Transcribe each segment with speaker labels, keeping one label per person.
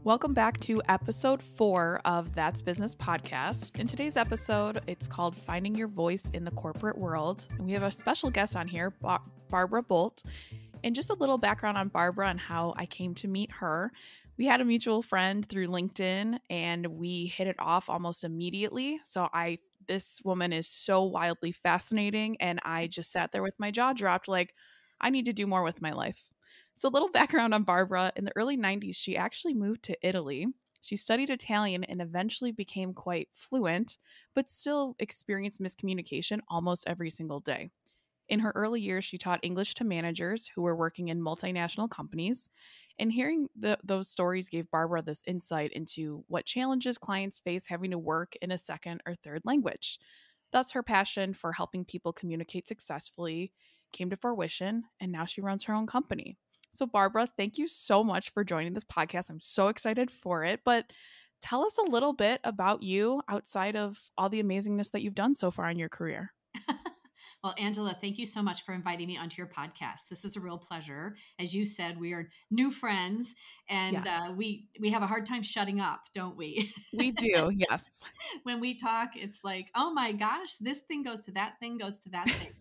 Speaker 1: Welcome back to episode 4 of That's Business podcast. In today's episode, it's called Finding Your Voice in the Corporate World. And we have a special guest on here, Barbara Boldt. And just a little background on Barbara and how I came to meet her. We had a mutual friend through LinkedIn and we hit it off almost immediately. This woman is so wildly fascinating. And I just sat there with my jaw dropped like, I need to do more with my life. So a little background on Barbara. In the early 90s, she actually moved to Italy. She studied Italian and eventually became quite fluent, but still experienced miscommunication almost every single day. In her early years, she taught English to managers who were working in multinational companies. And hearing those stories gave Barbara this insight into what challenges clients face having to work in a second or third language. Thus, her passion for helping people communicate successfully came to fruition, and now she runs her own company. So, Barbara, thank you so much for joining this podcast. I'm so excited for it. But tell us a little bit about you outside of all the amazingness that you've done so far in your career.
Speaker 2: Well, Angela, thank you so much for inviting me onto your podcast. This is a real pleasure. As you said, we are new friends, and
Speaker 1: Yes.
Speaker 2: we have a hard time shutting up, don't we?
Speaker 1: We do, yes.
Speaker 2: When we talk, it's like, oh my gosh, this thing goes to that thing, goes to that thing.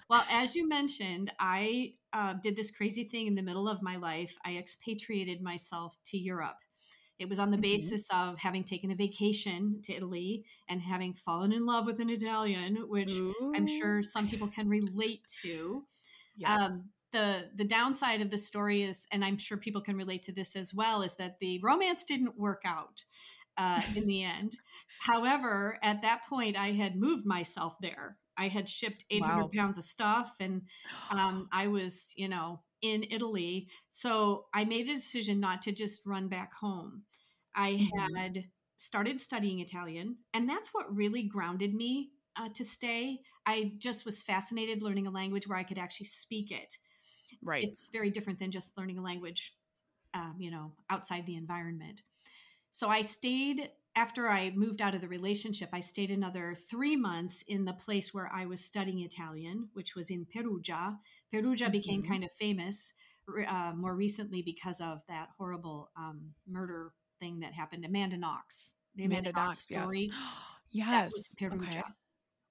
Speaker 2: Well, as you mentioned, I did this crazy thing in the middle of my life. I expatriated myself to Europe. It was on the basis of having taken a vacation to Italy and having fallen in love with an Italian, which I'm sure some people can relate to.
Speaker 1: Yes.
Speaker 2: The downside of the story is, and I'm sure people can relate to this as well, is that the romance didn't work out in the end. However, at that point, I had moved myself there. I had shipped 800 pounds of stuff, and I was, in Italy. So I made a decision not to just run back home. I had started studying Italian, and that's what really grounded me to stay. I just was fascinated learning a language where I could actually speak it.
Speaker 1: Right.
Speaker 2: It's very different than just learning a language, outside the environment. So I stayed. After I moved out of the relationship, I stayed another 3 months in the place where I was studying Italian, which was in Perugia. Perugia became kind of famous more recently because of that horrible murder thing that happened. Amanda Knox. The Amanda Knox story.
Speaker 1: Yes.
Speaker 2: That was Perugia.
Speaker 1: Okay.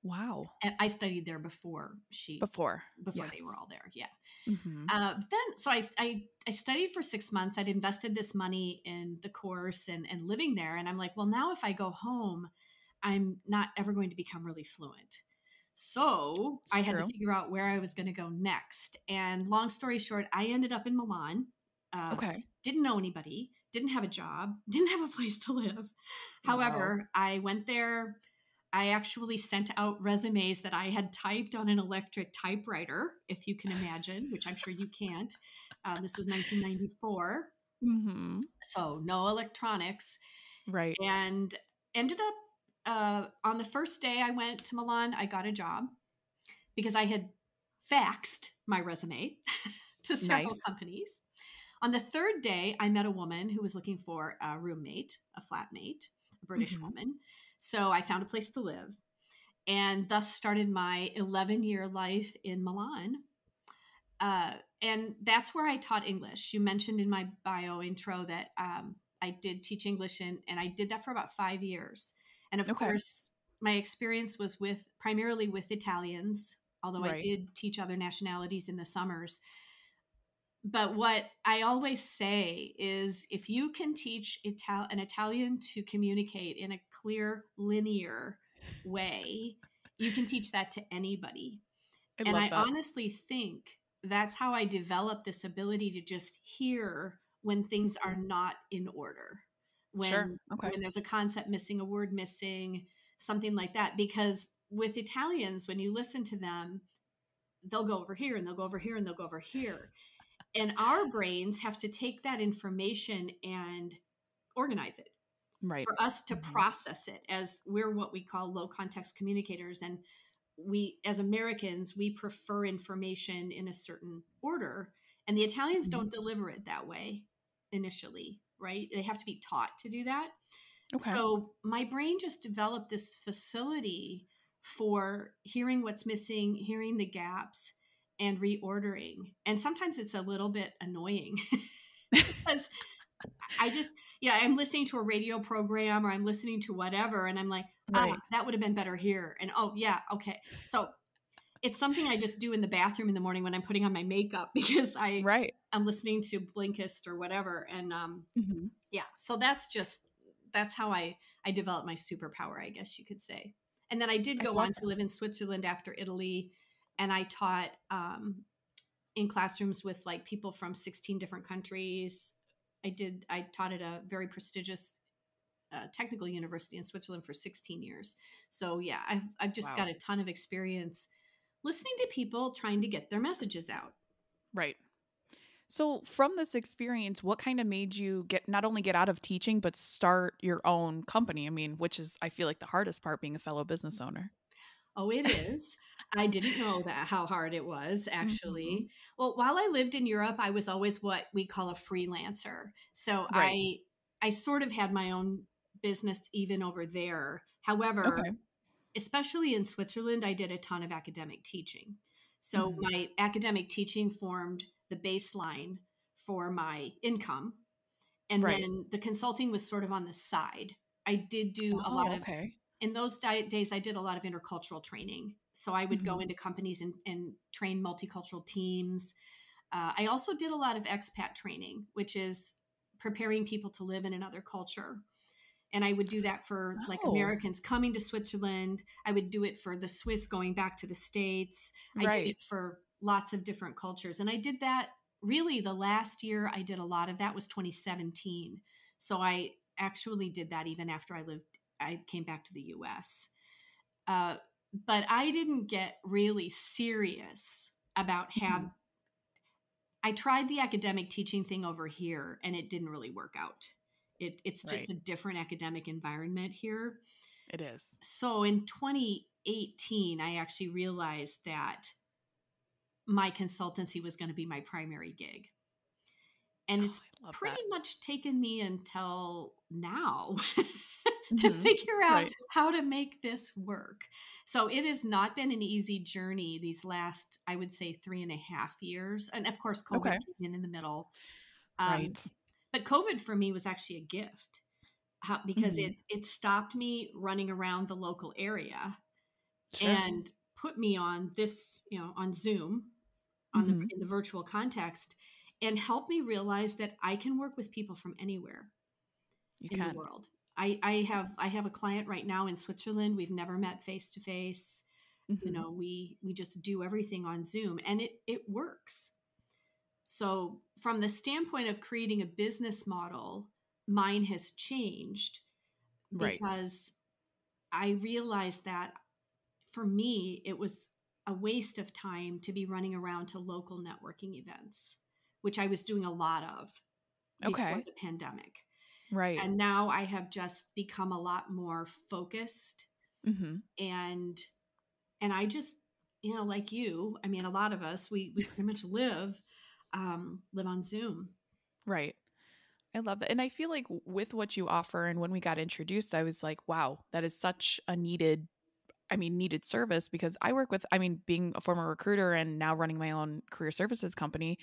Speaker 1: Wow.
Speaker 2: And I studied there before
Speaker 1: yes.
Speaker 2: they were all there. Yeah.
Speaker 1: Mm-hmm.
Speaker 2: I studied for 6 months. I'd invested this money in the course and living there. And I'm like, well, now if I go home, I'm not ever going to become really fluent. So I had to figure out where I was going to go next. And long story short, I ended up in Milan. Didn't know anybody, didn't have a job, didn't have a place to live. However, I went there. I actually sent out resumes that I had typed on an electric typewriter, if you can imagine, which I'm sure you can't. This was 1994.
Speaker 1: Mm-hmm.
Speaker 2: So no electronics.
Speaker 1: Right.
Speaker 2: And ended up on the first day I went to Milan, I got a job because I had faxed my resume to several companies. On the third day, I met a woman who was looking for a roommate, a flatmate, a British woman. So I found a place to live and thus started my 11-year life in Milan. And that's where I taught English. You mentioned in my bio intro that I did teach English and I did that for about 5 years. And of course, my experience was primarily with Italians, although I did teach other nationalities in the summers. But what I always say is if you can teach an Italian to communicate in a clear, linear way, you can teach that to anybody. I honestly think that's how I developed this ability to just hear when things are not in order. When there's a concept missing, a word missing, something like that. Because with Italians, when you listen to them, they'll go over here and they'll go over here and they'll go over here. And our brains have to take that information and organize it for us to process it, as we're what we call low context communicators. And we, as Americans, we prefer information in a certain order. And the Italians don't deliver it that way initially, right? They have to be taught to do that. So my brain just developed this facility for hearing what's missing, hearing the gaps, and reordering. And sometimes it's a little bit annoying because I just, yeah, I'm listening to a radio program or I'm listening to whatever. And I'm like,
Speaker 1: Right.
Speaker 2: that would have been better here. And oh, yeah, okay. So it's something I just do in the bathroom in the morning when I'm putting on my makeup because
Speaker 1: Right.
Speaker 2: I'm listening to Blinkist or whatever. And
Speaker 1: Mhm.
Speaker 2: yeah, so that's how I developed my superpower, I guess you could say. And then I did
Speaker 1: I
Speaker 2: go
Speaker 1: love
Speaker 2: on to
Speaker 1: that.
Speaker 2: live in Switzerland after Italy, and I taught in classrooms with like people from 16 different countries. I taught at a very prestigious technical university in Switzerland for 16 years. So yeah, I've just got
Speaker 1: Wow.
Speaker 2: a ton of experience listening to people trying to get their messages out.
Speaker 1: Right. So from this experience, what kind of made you get not only get out of teaching, but start your own company? I mean, which is I feel like the hardest part being a fellow business owner.
Speaker 2: Oh, it is. I didn't know that how hard it was
Speaker 1: Mhm.
Speaker 2: actually. Well, while I lived in Europe, I was always what we call a freelancer. So
Speaker 1: Right.
Speaker 2: I sort of had my own business even over there. However,
Speaker 1: Okay.
Speaker 2: especially in Switzerland, I did a ton of academic teaching. So
Speaker 1: Mhm.
Speaker 2: my academic teaching formed the baseline for my income. And
Speaker 1: Right.
Speaker 2: then the consulting was sort of on the side. I did do a lot
Speaker 1: Oh,
Speaker 2: of,
Speaker 1: okay.
Speaker 2: in those days, I did a lot of intercultural training. So I would go
Speaker 1: Mhm.
Speaker 2: into companies and train multicultural teams. I also did a lot of expat training, which is preparing people to live in another culture. And I would do that for like
Speaker 1: Oh,
Speaker 2: Americans coming to Switzerland. I would do it for the Swiss going back to the States. I did
Speaker 1: right.
Speaker 2: it for lots of different cultures. And I did that really the last year I did a lot of that was 2017. So I actually did that even after I came back to the US. Uh, but I didn't get really serious about
Speaker 1: Mhm.
Speaker 2: I tried the academic teaching thing over here and it didn't really work out. It's just
Speaker 1: Right.
Speaker 2: a different academic environment here.
Speaker 1: It is.
Speaker 2: So in 2018, I actually realized that my consultancy was going to be my primary gig. And
Speaker 1: Oh,
Speaker 2: it's
Speaker 1: I love
Speaker 2: pretty
Speaker 1: that.
Speaker 2: much taken me until now to
Speaker 1: Mhm.
Speaker 2: figure out
Speaker 1: Right.
Speaker 2: how to make this work. So it has not been an easy journey these last, I would say, 3.5 years. And of course, COVID
Speaker 1: Okay.
Speaker 2: came in the middle. Um,
Speaker 1: Right.
Speaker 2: but COVID for me was actually a gift because
Speaker 1: Mhm.
Speaker 2: it stopped me running around the local area
Speaker 1: Sure.
Speaker 2: and put me on this, on Zoom,
Speaker 1: Mhm.
Speaker 2: in the virtual context, and helped me realize that I can work with people from anywhere
Speaker 1: You
Speaker 2: in the
Speaker 1: can.
Speaker 2: world. I have a client right now in Switzerland. We've never met face to face.
Speaker 1: Mhm.
Speaker 2: We just do everything on Zoom, and it works. So from the standpoint of creating a business model, mine has changed
Speaker 1: Right.
Speaker 2: because I realized that for me, it was a waste of time to be running around to local networking events, which I was doing a lot of before
Speaker 1: Okay.
Speaker 2: the pandemic.
Speaker 1: Right.
Speaker 2: And now I have just become a lot more focused
Speaker 1: Mhm.
Speaker 2: and I just, like you, I mean, a lot of us, we pretty much live on Zoom.
Speaker 1: Right. I love that. And I feel like with what you offer and when we got introduced, I was like, wow, that is such a needed service because I work with, being a former recruiter and now running my own career services company,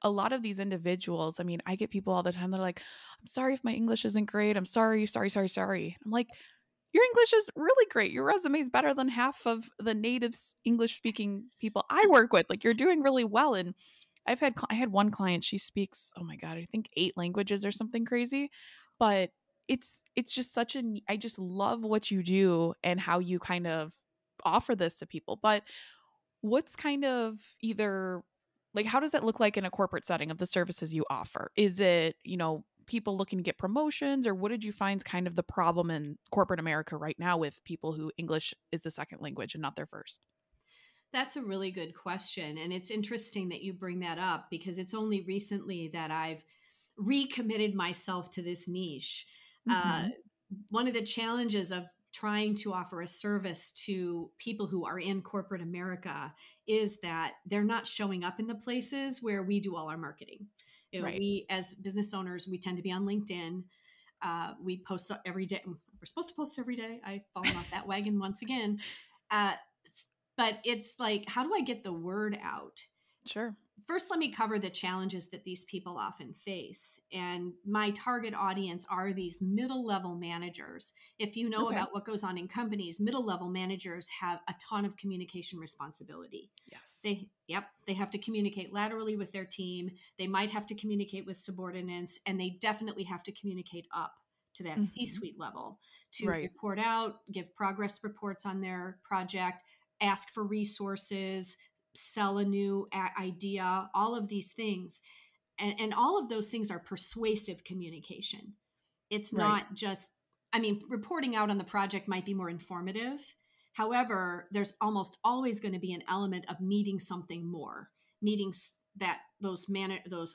Speaker 1: a lot of these individuals, I get people all the time that are like, I'm sorry if my English isn't great. I'm sorry, sorry, sorry, sorry. I'm like, your English is really great. Your resume is better than half of the native English speaking people I work with. Like, you're doing really well. And I had one client, she speaks, oh my God, I think 8 languages or something crazy. But it's just I just love what you do and how you kind of offer this to people. But what's kind of either like how does it look like in a corporate setting of the services you offer? Is it, people looking to get promotions, or what did you find is kind of the problem in corporate America right now with people who English is a second language and not their first?
Speaker 2: That's a really good question. And it's interesting that you bring that up because it's only recently that I've recommitted myself to this niche. Uh,
Speaker 1: Mhm.
Speaker 2: One of the challenges of trying to offer a service to people who are in corporate America is that they're not showing up in the places where we do all our marketing.
Speaker 1: Right.
Speaker 2: We, as business owners, we tend to be on LinkedIn. We post every day. We're supposed to post every day. I've fallen off that wagon once again. Uh, but it's like, how do I get the word out?
Speaker 1: Sure.
Speaker 2: first, let me cover the challenges that these people often face. And my target audience are these middle level managers. If you know
Speaker 1: Okay.
Speaker 2: about what goes on in companies, middle level managers have a ton of communication responsibility.
Speaker 1: Yes.
Speaker 2: They have to communicate laterally with their team. They might have to communicate with subordinates, and they definitely have to communicate up to that C-suite level to report out, give progress reports on their project, ask for resources, sell a new idea, all of these things. And all of those things are persuasive communication. It's not just, I mean, reporting out on the project might be more informative. However, there's almost always going to be an element of needing something more, needing that those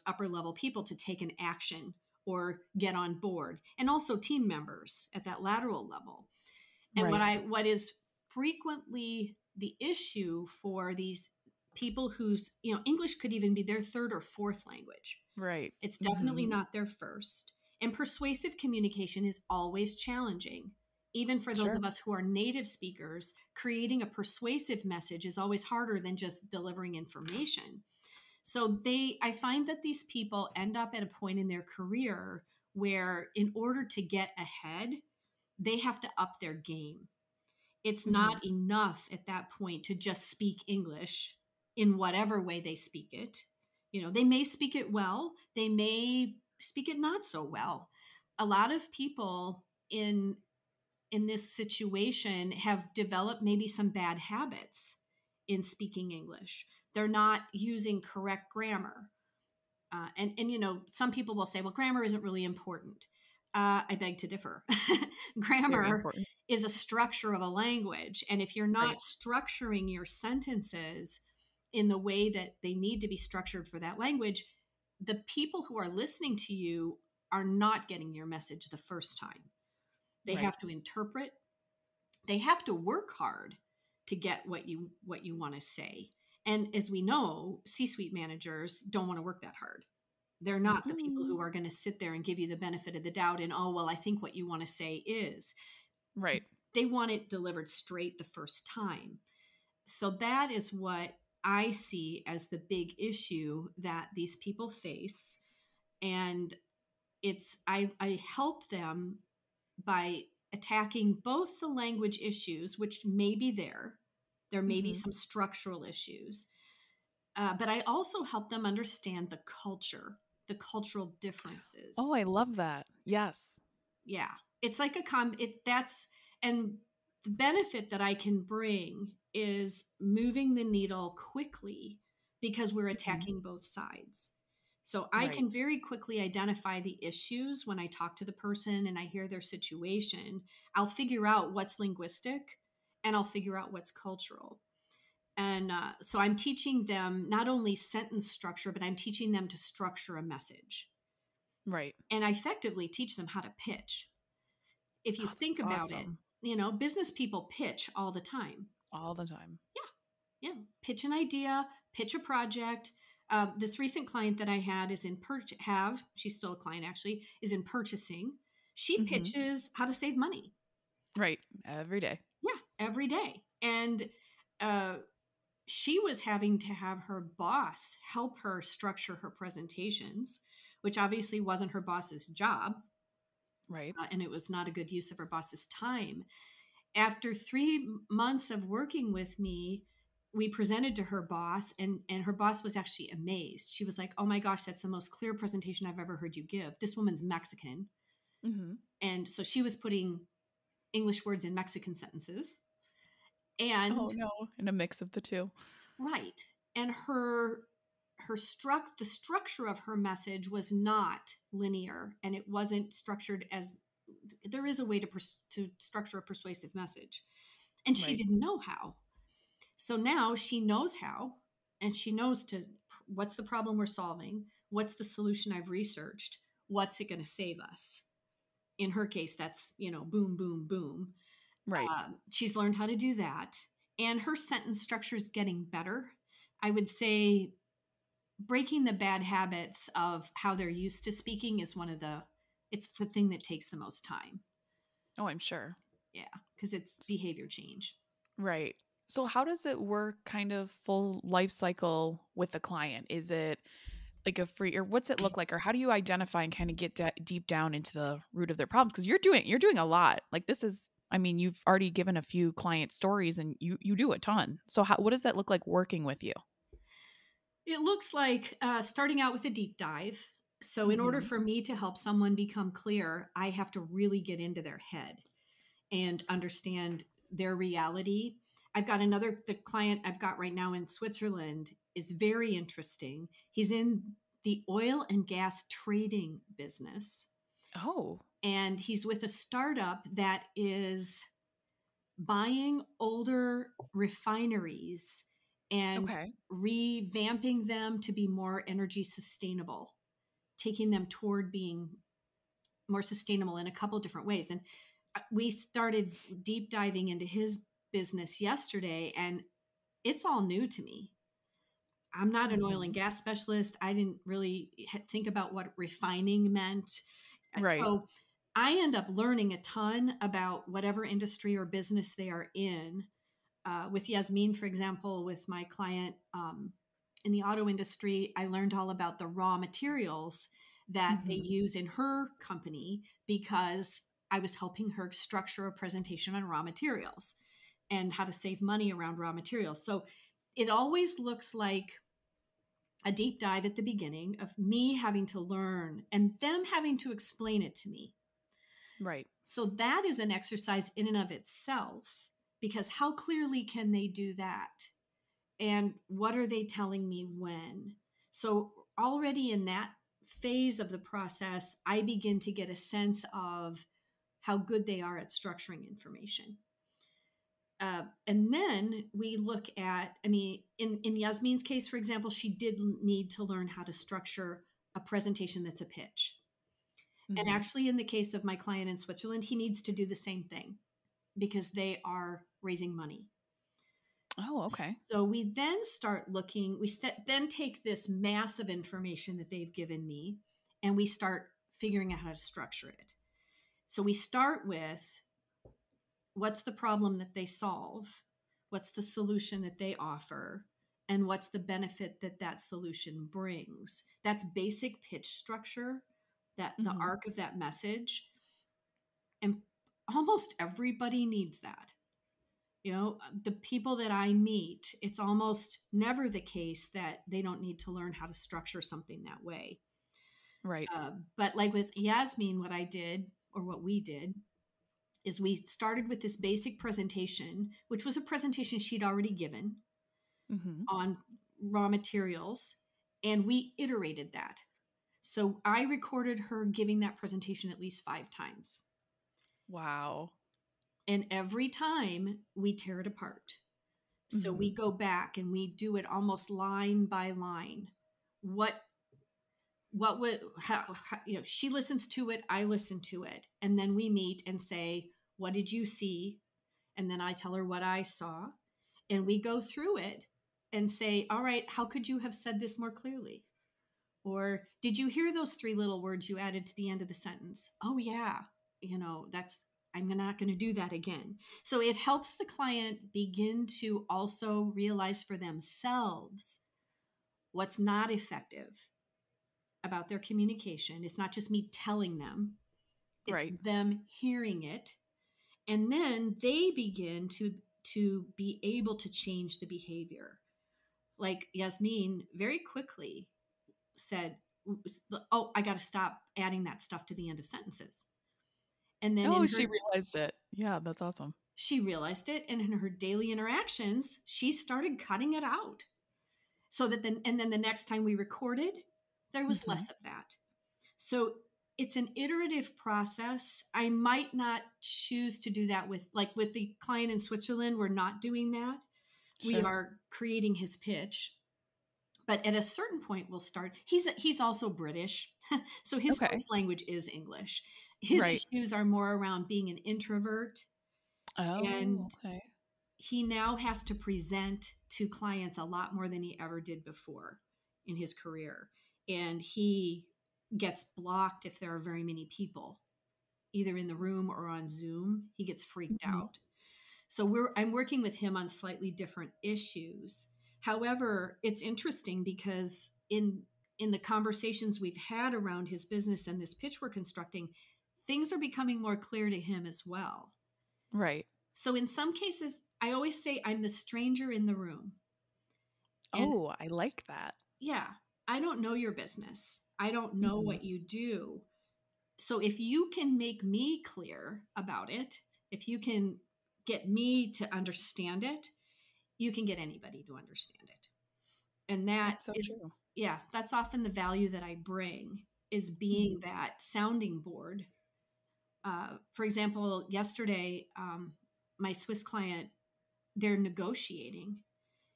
Speaker 2: upper level people to take an action or get on board, and also team members at that lateral level. And what is frequently the issue for these people whose, English could even be their third or fourth language.
Speaker 1: Right.
Speaker 2: It's definitely not their first. And persuasive communication is always challenging. Even for those of us who are native speakers, creating a persuasive message is always harder than just delivering information. So I find that these people end up at a point in their career where in order to get ahead, they have to up their game. It's not enough at that point to just speak English in whatever way they speak it. They may speak it well, they may speak it not so well. A lot of people in this situation have developed maybe some bad habits in speaking English. They're not using correct grammar. And some people will say, well, grammar isn't really important. I beg to differ. Grammar is a structure of a language. And if you're not structuring your sentences in the way that they need to be structured for that language, the people who are listening to you are not getting your message the first time. They have to interpret. They have to work hard to get what you want to say. And as we know, C-suite managers don't want to work that hard. They're not the people who are going to sit there and give you the benefit of the doubt and, oh, well, I think what you want to say is.
Speaker 1: Right.
Speaker 2: They want it delivered straight the first time. So that is what I see as the big issue that these people face. And I help them by attacking both the language issues, which may be there. There may be some structural issues. But I also help them understand the cultural differences.
Speaker 1: Oh, I love that. Yes.
Speaker 2: Yeah. It's like and the benefit that I can bring is moving the needle quickly because we're attacking both sides. So I can very quickly identify the issues when I talk to the person and I hear their situation. I'll figure out what's linguistic and I'll figure out what's cultural. And so I'm teaching them not only sentence structure, but I'm teaching them to structure a message.
Speaker 1: Right.
Speaker 2: And I effectively teach them how to pitch. If you think about it, business people pitch all the time.
Speaker 1: All the time.
Speaker 2: Yeah. Pitch an idea, pitch a project. This recent client that I had is she's still a client actually, is in purchasing. She pitches how to save money.
Speaker 1: Right. Every day.
Speaker 2: Yeah, every day. And she was having to have her boss help her structure her presentations, which obviously wasn't her boss's job.
Speaker 1: Right.
Speaker 2: And it was not a good use of her boss's time. After 3 months of working with me, we presented to her boss, and her boss was actually amazed. She was like, oh my gosh, that's the most clear presentation I've ever heard you give. This woman's Mexican. And so she was putting English words in Mexican sentences. And
Speaker 1: and a mix of the two.
Speaker 2: Right. And the structure of her message was not linear, and it wasn't structured as there is a way to structure a persuasive message. And she didn't know how. So now she knows how, and she knows what's the problem we're solving? What's the solution I've researched? What's it going to save us? In her case, that's, boom, boom, boom.
Speaker 1: Right.
Speaker 2: She's learned how to do that. And her sentence structure is getting better. I would say breaking the bad habits of how they're used to speaking is it's the thing that takes the most time.
Speaker 1: Oh, I'm sure.
Speaker 2: Yeah, because it's behavior change.
Speaker 1: Right. So how does it work kind of full life cycle with the client? Is it like a free, or what's it look like, or how do you identify and kind of get deep down into the root of their problems? Because you're doing a lot. Like this is, I mean, you've already given a few client stories and you do a ton. So what does that look like working with you?
Speaker 2: It looks like starting out with a deep dive. So, in order
Speaker 1: Mm-hmm.
Speaker 2: for me to help someone become clear, I have to really get into their head and understand their reality. The client I've got right now in Switzerland is very interesting. He's in the oil and gas trading business,
Speaker 1: Oh,
Speaker 2: and he's with a startup that is buying older refineries and
Speaker 1: okay.
Speaker 2: revamping them to be more energy sustainable, taking them toward being more sustainable in a couple different ways. And we started deep diving into his business yesterday, and it's all new to me. I'm not an oil and
Speaker 1: Mm-hmm.
Speaker 2: gas specialist. I didn't really think about what refining meant.
Speaker 1: Right.
Speaker 2: So I end up learning a ton about whatever industry or business they are in. With Yasmin, for example, with my client in the auto industry, I learned all about the raw materials that they
Speaker 1: Mm-hmm.
Speaker 2: use in her company because I was helping her structure a presentation on raw materials and how to save money around raw materials. So it always looks like a deep dive at the beginning of me having to learn and them having to explain it to me.
Speaker 1: Right.
Speaker 2: So that is an exercise in and of itself, because how clearly can they do that? And what are they telling me when? So already in that phase of the process, I begin to get a sense of how good they are at structuring information. And then we look at, I mean, in Yasmin's case, for example, she did need to learn how to structure a presentation that's a pitch. And
Speaker 1: Mm-hmm.
Speaker 2: actually, in the case of my client in Switzerland, he needs to do the same thing because they are raising money.
Speaker 1: Oh, okay.
Speaker 2: So we then start looking, then take this mass of information that they've given me and we start figuring out how to structure it. So we start with what's the problem that they solve, what's the solution that they offer, and what's the benefit that that solution brings. That's basic pitch structure, that the
Speaker 1: Mm-hmm.
Speaker 2: arc of that message. And almost everybody needs that. The people that I meet, it's almost never the case that they don't need to learn how to structure something that way.
Speaker 1: Right.
Speaker 2: But like with Yasmin, what I did, or what we did, is we started with this basic presentation, which was a presentation she'd already given
Speaker 1: Mm-hmm.
Speaker 2: on raw materials, and we iterated that. So I recorded her giving that presentation at least 5 times.
Speaker 1: Wow.
Speaker 2: And every time we tear it apart. So
Speaker 1: Mm-hmm.
Speaker 2: we go back and we do it almost line by line. What would how she listens to it, I listen to it, and then we meet and say, what did you see? And then I tell her what I saw, and we go through it and say, all right, how could you have said this more clearly? Or did you hear those 3 little words you added to the end of the sentence? Oh yeah, that's, I'm not going to do that again. So it helps the client begin to also realize for themselves what's not effective about their communication. It's not just me telling them, it's
Speaker 1: Right.
Speaker 2: them hearing it. And then they begin to be able to change the behavior. Like Yasmin very quickly said, oh, I got to stop adding that stuff to the end of sentences. And then
Speaker 1: Oh, she realized it. Yeah, that's awesome.
Speaker 2: she realized it. And in her daily interactions, she started cutting it out so that and then the next time we recorded, there was
Speaker 1: Mm-hmm.
Speaker 2: less of that. So it's an iterative process. I might not choose to do that with the client in Switzerland. We're not doing that. We
Speaker 1: Sure.
Speaker 2: are creating his pitch. But at a certain point, we'll start. He's also British, so his
Speaker 1: Okay.
Speaker 2: first language is English. His
Speaker 1: Right.
Speaker 2: issues are more around being an introvert,
Speaker 1: Oh,
Speaker 2: and
Speaker 1: okay.
Speaker 2: he now has to present to clients a lot more than he ever did before in his career. And he gets blocked if there are very many people, either in the room or on Zoom. He gets freaked
Speaker 1: Mhm.
Speaker 2: out. So I'm working with him on slightly different issues. However, it's interesting because in the conversations we've had around his business and this pitch we're constructing, things are becoming more clear to him as well.
Speaker 1: Right.
Speaker 2: So in some cases, I always say I'm the stranger in the room. And
Speaker 1: Oh, I like that.
Speaker 2: yeah, I don't know your business. I don't know what you do. So if you can make me clear about it, if you can get me to understand it, you can get anybody to understand it. And that
Speaker 1: That's so
Speaker 2: is,
Speaker 1: true.
Speaker 2: yeah, that's often the value that I bring, is being that sounding board. For example, yesterday, my Swiss client, they're negotiating.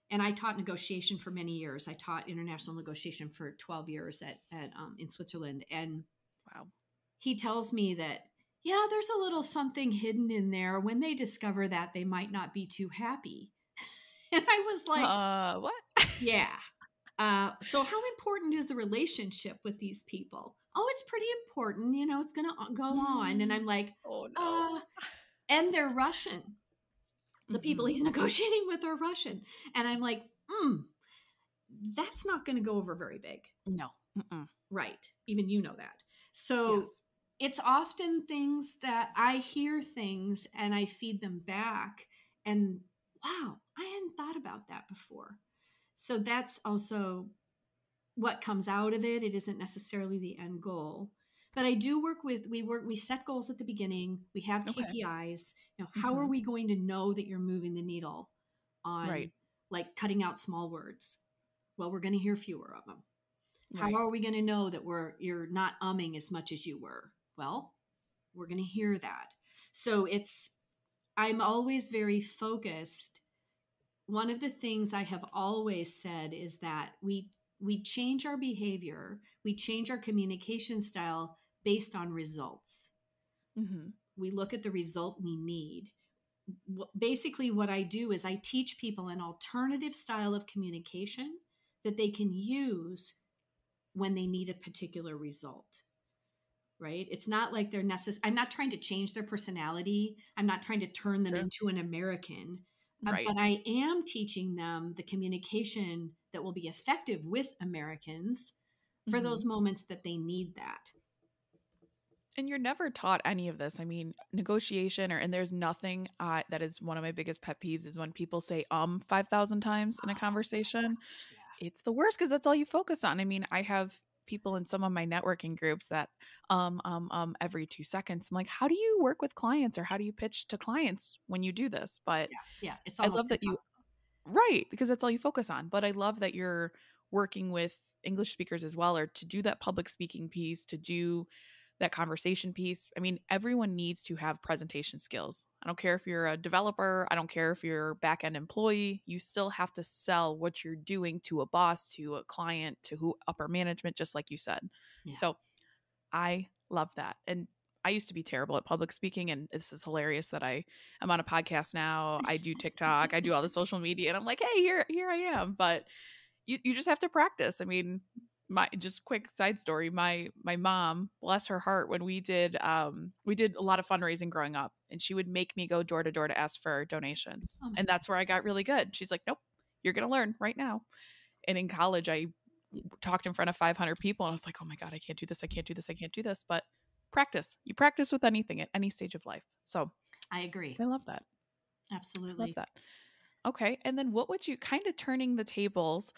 Speaker 2: And I taught negotiation for many years. I taught international negotiation for 12 years in Switzerland. And
Speaker 1: Wow.
Speaker 2: he tells me that, yeah, there's a little something hidden in there. When they discover that, they might not be too happy. And I was like,
Speaker 1: What?
Speaker 2: yeah. So how important is the relationship with these people? Oh, it's pretty important. You know, it's going to go on. And I'm like,
Speaker 1: Oh no.
Speaker 2: And they're Russian. The people he's negotiating with are Russian. And I'm like, that's not going to go over very big.
Speaker 1: No.
Speaker 2: Right. Even you know that. So
Speaker 1: Yes.
Speaker 2: it's often things that I hear things and I feed them back. And wow, I hadn't thought about that before. So that's also what comes out of it. It isn't necessarily the end goal. But I do we set goals at the beginning. We have KPIs. You know, how are we going to know that you're moving the needle on like cutting out small words? Well, we're going to hear fewer of them. How are we going to know that you're not umming as much as you were? Well, we're going to hear that. So I'm always very focused. One of the things I have always said is that we change our behavior, we change our communication style based on results. We look at the result we need. Basically, what I do is I teach people an alternative style of communication that they can use when they need a particular result. Right? It's not like they're necessary. I'm not trying to change their personality. I'm not trying to turn them into an American. But I am teaching them the communication that will be effective with Americans for those moments that they need that.
Speaker 1: And you're never taught any of this. I mean, negotiation and there's nothing that is one of my biggest pet peeves is when people say 5,000 times in a conversation. It's the worst because that's all you focus on. I mean, I have people in some of my networking groups that every 2 seconds. I'm like, how do you work with clients or how do you pitch to clients when you do this? But
Speaker 2: it's
Speaker 1: I
Speaker 2: almost
Speaker 1: love that
Speaker 2: impossible.
Speaker 1: because that's all you focus on. But I love that you're working with English speakers as well, or to do that public speaking piece, to do that conversation piece. I mean, everyone needs to have presentation skills. I don't care if you're a developer, I don't care if you're a back-end employee, you still have to sell what you're doing to a boss, to a client, to upper management, just like you said. So I love that. And I used to be terrible at public speaking, and this is hilarious that I'm on a podcast now. I do TikTok, I do all the social media, and I'm like, hey, here I am. But you just have to practice. I mean, my just quick side story, my mom, bless her heart, when we did a lot of fundraising growing up, and she would make me go door to door to ask for donations. And that's where I got really good. She's like, nope, you're going to learn right now. And in college, I talked in front of 500 people and I was like, oh my God, I can't do this. I can't do this. I can't do this. But you practice with anything at any stage of life. So
Speaker 2: I agree.
Speaker 1: I love that.
Speaker 2: Absolutely.
Speaker 1: I love that. Okay. And then what would you kind of turning the tables,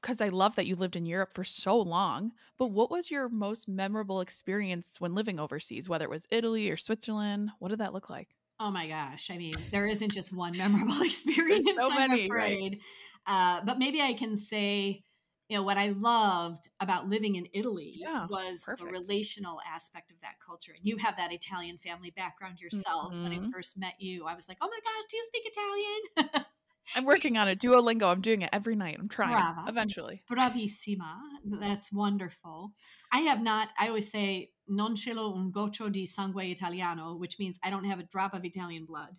Speaker 1: because I love that you lived in Europe for so long, but what was your most memorable experience when living overseas, whether it was Italy or Switzerland? What did that look like?
Speaker 2: Oh my gosh. I mean, there isn't just one memorable experience,
Speaker 1: There's so many,
Speaker 2: afraid. Right? But maybe I can say, you know, what I loved about living in Italy was the relational aspect of that culture. And you have that Italian family background yourself. When I first met you, I was like, oh my gosh, do you speak Italian?
Speaker 1: I'm working on it. Duolingo. I'm doing it every night. I'm trying.
Speaker 2: Brava.
Speaker 1: Eventually.
Speaker 2: Bravissima. That's wonderful. I always say, non ce l'ho un goccio di sangue italiano, which means I don't have a drop of Italian blood.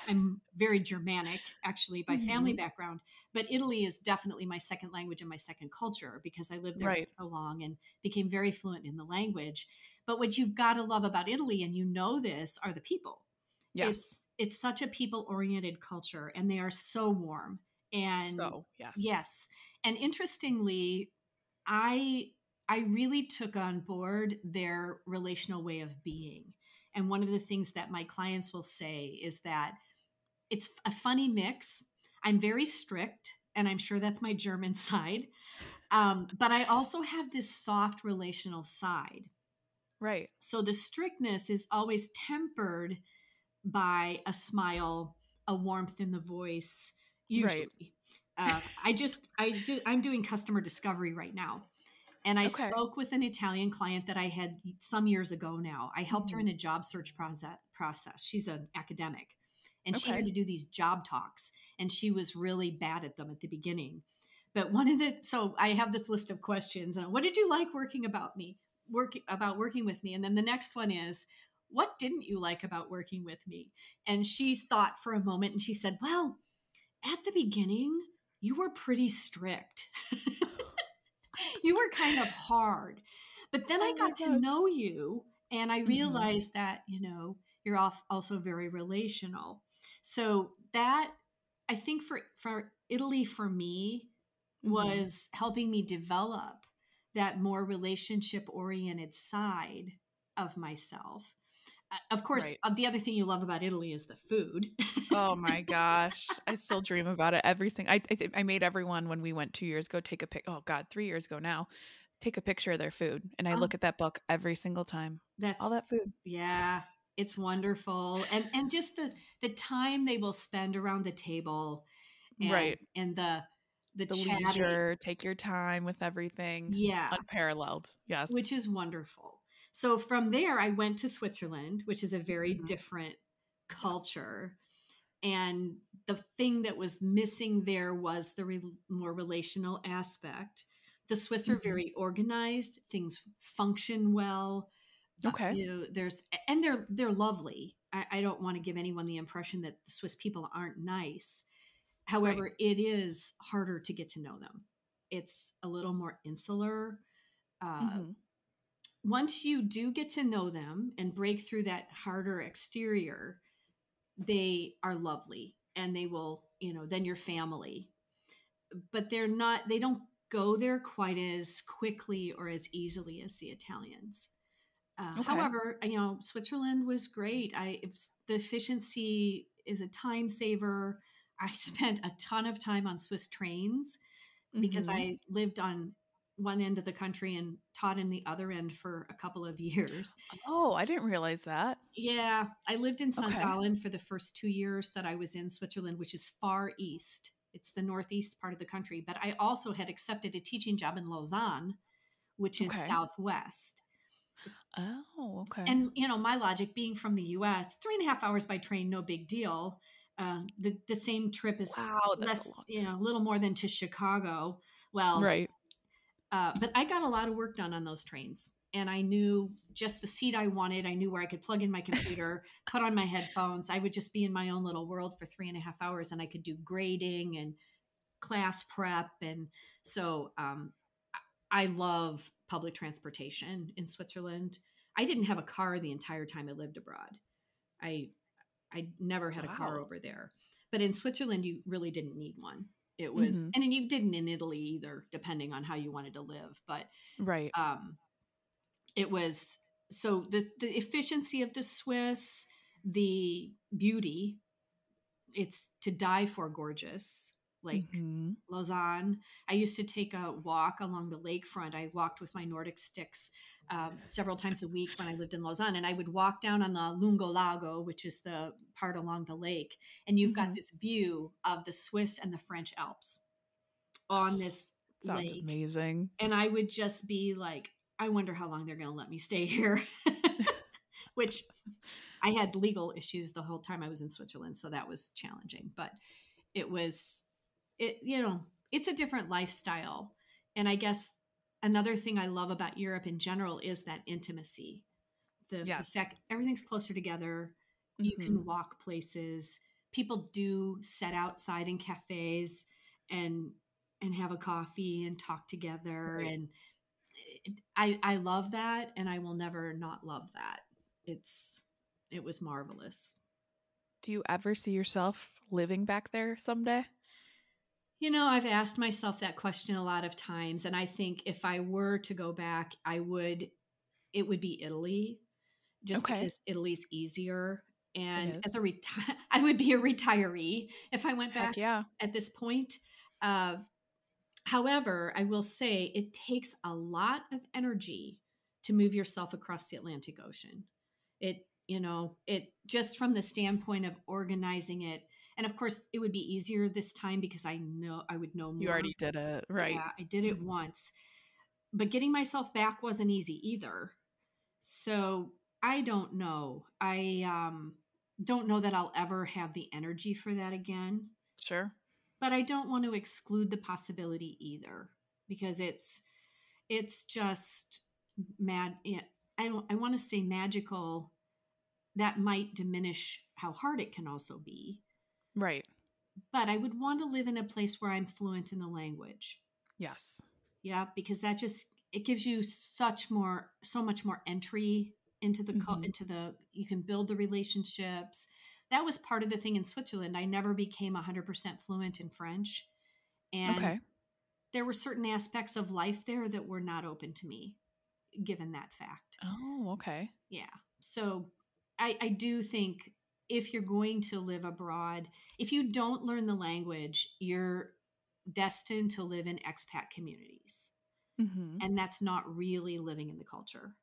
Speaker 2: I'm very Germanic, actually, by family background. But Italy is definitely my second language and my second culture because I lived there for so long and became very fluent in the language. But what you've got to love about Italy, and you know this, are the people.
Speaker 1: Yes.
Speaker 2: it's such a people-oriented culture, and they are so warm. And
Speaker 1: So, yes.
Speaker 2: yes. And interestingly, I I really took on board their relational way of being. And one of the things that my clients will say is that it's a funny mix. I'm very strict, and I'm sure that's my German side. But I also have this soft relational side.
Speaker 1: Right.
Speaker 2: So the strictness is always tempered by a smile, a warmth in the voice,
Speaker 1: Right.
Speaker 2: usually. I'm doing customer discovery right now. And I
Speaker 1: Okay.
Speaker 2: spoke with an Italian client that I had some years ago now. I helped her
Speaker 1: Mhm.
Speaker 2: in a job search process. She's an academic, and she
Speaker 1: Okay.
Speaker 2: had to do these job talks, and she was really bad at them at the beginning. But so I have this list of questions. And what did you like working with me? And then the next one is, what didn't you like about working with me? And she thought for a moment and she said, well, at the beginning, you were pretty strict. You were kind of hard. But then I
Speaker 1: Oh my
Speaker 2: got to
Speaker 1: gosh.
Speaker 2: know you and I
Speaker 1: Mhm.
Speaker 2: realized that, you're also very relational. So that I think for Italy for me
Speaker 1: Mhm.
Speaker 2: was helping me develop that more relationship oriented side of myself. Of course,
Speaker 1: Right.
Speaker 2: the other thing you love about Italy is the food.
Speaker 1: Oh my gosh. I still dream about it every single I made everyone when we went 2 years ago take a pic oh god, 3 years ago now, take a picture of their food, and I
Speaker 2: Oh,
Speaker 1: look at that book every single time. All
Speaker 2: that's
Speaker 1: that food.
Speaker 2: yeah, it's wonderful. And just the time they will spend around the table and
Speaker 1: Right.
Speaker 2: the
Speaker 1: The
Speaker 2: chatting.
Speaker 1: leisure, take your time with everything.
Speaker 2: Yeah,
Speaker 1: Unparalleled. Yes.
Speaker 2: which is wonderful. So from there I went to Switzerland, which is a very
Speaker 1: Mhm.
Speaker 2: different
Speaker 1: Yes.
Speaker 2: culture. And the thing that was missing there was the more relational aspect. The Swiss are
Speaker 1: Mhm.
Speaker 2: very organized, things function well.
Speaker 1: Okay.
Speaker 2: They're lovely. I don't want to give anyone the impression that the Swiss people aren't nice.
Speaker 1: Right.
Speaker 2: However, it is harder to get to know them. It's a little more insular. Uh,
Speaker 1: Mhm.
Speaker 2: Once you do get to know them and break through that harder exterior, they are lovely and they will, then your family. But they don't go there quite as quickly or as easily as the Italians.
Speaker 1: Okay.
Speaker 2: However, Switzerland was great. The efficiency is a time saver. I spent a ton of time on Swiss trains because
Speaker 1: Mhm.
Speaker 2: I lived on one end of the country and taught in the other end for a couple of years.
Speaker 1: Oh, I didn't realize that.
Speaker 2: Yeah, I lived in St.
Speaker 1: Okay.
Speaker 2: Gallen for the first 2 years that I was in Switzerland, which is far east. It's the northeast part of the country. But I also had accepted a teaching job in Lausanne, which is
Speaker 1: Okay.
Speaker 2: southwest.
Speaker 1: Oh, okay.
Speaker 2: And my logic, being from the U.S., 3.5 hours by train, no big deal. The same trip is
Speaker 1: Wow, that's a
Speaker 2: less,
Speaker 1: long trip.
Speaker 2: a little more than to Chicago. Well,
Speaker 1: Right.
Speaker 2: but I got a lot of work done on those trains. And I knew just the seat I wanted. I knew where I could plug in my computer, put on my headphones. I would just be in my own little world for 3.5 hours, and I could do grading and class prep. And so I love public transportation in Switzerland. I didn't have a car the entire time I lived abroad. I I never had a car
Speaker 1: Wow.
Speaker 2: over there. But in Switzerland, you really didn't need one. It was,
Speaker 1: Mhm.
Speaker 2: and then you didn't in Italy either, depending on how you wanted to live. But
Speaker 1: Right.
Speaker 2: um, it was so the efficiency of the Swiss, the beauty, it's to die for gorgeous. Like
Speaker 1: Mhm.
Speaker 2: Lausanne. I used to take a walk along the lakefront. I walked with my Nordic sticks several times a week when I lived in Lausanne, and I would walk down on the Lungo Lago, which is the part along the lake, and you've got
Speaker 1: Mhm.
Speaker 2: this view of the Swiss and the French Alps on this
Speaker 1: Sounds
Speaker 2: lake.
Speaker 1: amazing.
Speaker 2: And I would just be like, I wonder how long they're going to let me stay here. Which I had legal issues the whole time I was in Switzerland, so that was challenging. But it was it it's a different lifestyle. And I guess another thing I love about Europe in general is that intimacy. The
Speaker 1: Yes.
Speaker 2: fact everything's closer together. You
Speaker 1: Mhm.
Speaker 2: can walk places. People do sit outside in cafes and have a coffee and talk together.
Speaker 1: Right.
Speaker 2: And I love that, and I will never not love that. It was marvelous.
Speaker 1: Do you ever see yourself living back there someday?
Speaker 2: I've asked myself that question a lot of times, and I think if I were to go back, it would be Italy, just
Speaker 1: Okay.
Speaker 2: because Italy's easier.
Speaker 1: It
Speaker 2: And as
Speaker 1: is.
Speaker 2: I would be a retiree if I went
Speaker 1: Heck
Speaker 2: back
Speaker 1: yeah.
Speaker 2: at this point. Uh, However, I will say it takes a lot of energy to move yourself across the Atlantic Ocean. It just from the standpoint of organizing it. And of course, it would be easier this time because I know I would know
Speaker 1: You
Speaker 2: more.
Speaker 1: already did it. Right.
Speaker 2: Yeah, I did it
Speaker 1: Mhm.
Speaker 2: once, but getting myself back wasn't easy either. So I don't know. I don't know that I'll ever have the energy for that again,
Speaker 1: Sure.
Speaker 2: but I don't want to exclude the possibility either because it's just mad. Yeah, I want to say magical. That might diminish how hard it can also be.
Speaker 1: Right.
Speaker 2: But I would want to live in a place where I'm fluent in the language.
Speaker 1: Yes.
Speaker 2: Yeah, because that just it gives you so much more entry into
Speaker 1: Hmm.
Speaker 2: you can build the relationships. That was part of the thing in Switzerland. I never became 100% fluent in French, and
Speaker 1: Okay.
Speaker 2: there were certain aspects of life there that were not open to me given that fact.
Speaker 1: Oh, okay.
Speaker 2: Yeah. So I do think if you're going to live abroad, if you don't learn the language, you're destined to live in expat communities.
Speaker 1: Hmm.
Speaker 2: And that's not really living in the culture.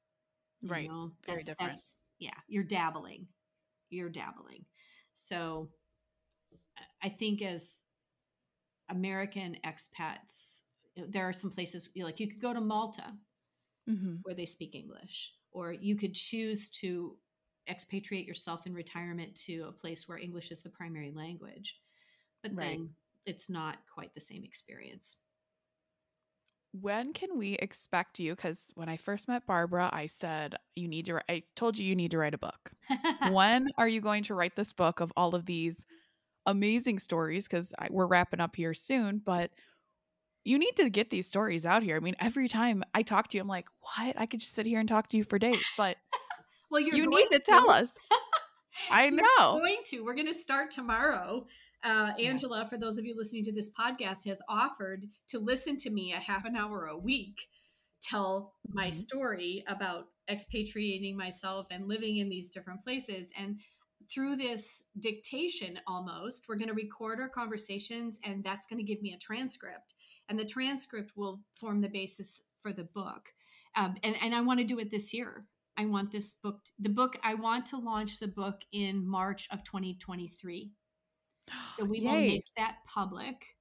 Speaker 1: Right. Very different.
Speaker 2: Yeah, you're dabbling. You're dabbling. So I think as American expats, there are some places like you could go to Malta
Speaker 1: Hmm.
Speaker 2: where they speak English, or you could choose to expatriate yourself in retirement to a place where English is the primary language. But
Speaker 1: Right.
Speaker 2: then it's not quite the same experience.
Speaker 1: When can we expect you? Because when I first met Barbara, I said, I told you need to write a book. When are you going to write this book of all of these amazing stories? Because we're wrapping up here soon, but you need to get these stories out here. I mean, every time I talk to you, I'm like, what? I could just sit here and talk to you for days, but
Speaker 2: Well, you're
Speaker 1: you
Speaker 2: going
Speaker 1: need to tell
Speaker 2: to.
Speaker 1: us. I
Speaker 2: You're
Speaker 1: know.
Speaker 2: going to. We're going to start tomorrow.
Speaker 1: Yes.
Speaker 2: Angela, for those of you listening to this podcast, has offered to listen to me a half an hour a week tell my
Speaker 1: Mhm.
Speaker 2: story about expatriating myself and living in these different places. And through this dictation, almost, we're going to record our conversations, and that's going to give me a transcript. And the transcript will form the basis for the book. And I want to do it this year. I want I want to launch the book in March of 2023. So we will
Speaker 1: Yay.
Speaker 2: make that public.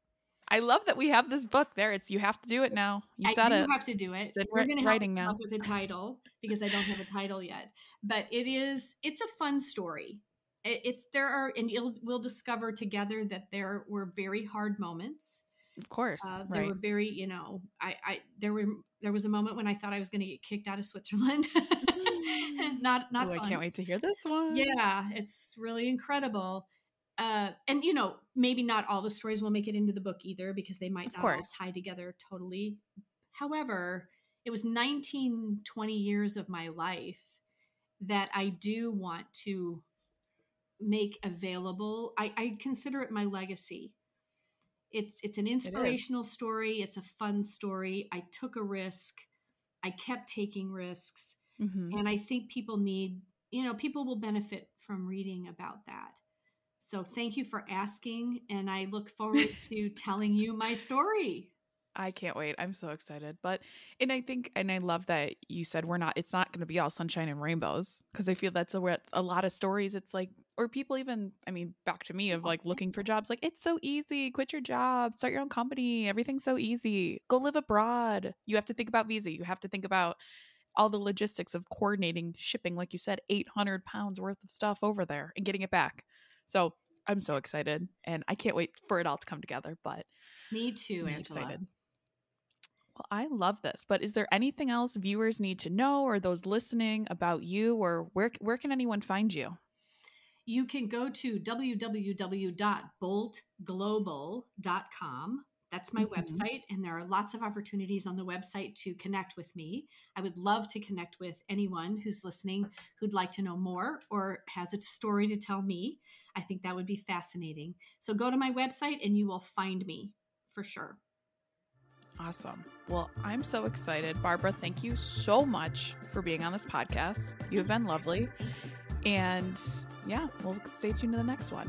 Speaker 1: I love that we have this book there. It's you have to do it now. You
Speaker 2: I
Speaker 1: said
Speaker 2: do
Speaker 1: it.
Speaker 2: have to do it.
Speaker 1: It's in
Speaker 2: You're going to help me
Speaker 1: writing
Speaker 2: come up
Speaker 1: now.
Speaker 2: with a title because I don't have a title yet. But it's a fun story. And we'll discover together that there were very hard moments.
Speaker 1: Of course.
Speaker 2: There
Speaker 1: Right.
Speaker 2: were very, there was a moment when I thought I was going to get kicked out of Switzerland.
Speaker 1: Oh,
Speaker 2: Not
Speaker 1: I
Speaker 2: fun.
Speaker 1: can't wait to hear this one.
Speaker 2: Yeah, it's really incredible. And maybe not all the stories will make it into the book either because they might
Speaker 1: Of
Speaker 2: not all
Speaker 1: course.
Speaker 2: tie together totally. However, it was 19, 20 years of my life that I do want to make available. I consider it my legacy. It's an
Speaker 1: It is.
Speaker 2: inspirational story. It's a fun story. I took a risk. I kept taking risks.
Speaker 1: Hmm.
Speaker 2: And I think people will benefit from reading about that. So thank you for asking. And I look forward to telling you my story.
Speaker 1: I can't wait. I'm so excited. And I love that you said it's not going to be all sunshine and rainbows because I feel that's a lot of stories. It's like, or people even, I mean, back to me of
Speaker 2: People
Speaker 1: like
Speaker 2: think
Speaker 1: looking for jobs, like, it's so easy. Quit your job, start your own company. Everything's so easy. Go live abroad. You have to think about visa. You have to think about all the logistics of coordinating shipping, like you said, 800 pounds worth of stuff over there and getting it back. So I'm so excited and I can't wait for it all to come together, but
Speaker 2: me too,
Speaker 1: me
Speaker 2: Angela.
Speaker 1: excited. Well, I love this, but is there anything else viewers need to know or those listening about you or where can anyone find you?
Speaker 2: You can go to www.boltglobal.com. That's my website. And there are lots of opportunities on the website to connect with me. I would love to connect with anyone who's listening who'd like to know more or has a story to tell me. I think that would be fascinating. So go to my website and you will find me for sure.
Speaker 1: Awesome. Well, I'm so excited. Barbara, thank you so much for being on this podcast. You have been lovely. And yeah, we'll stay tuned to the next one.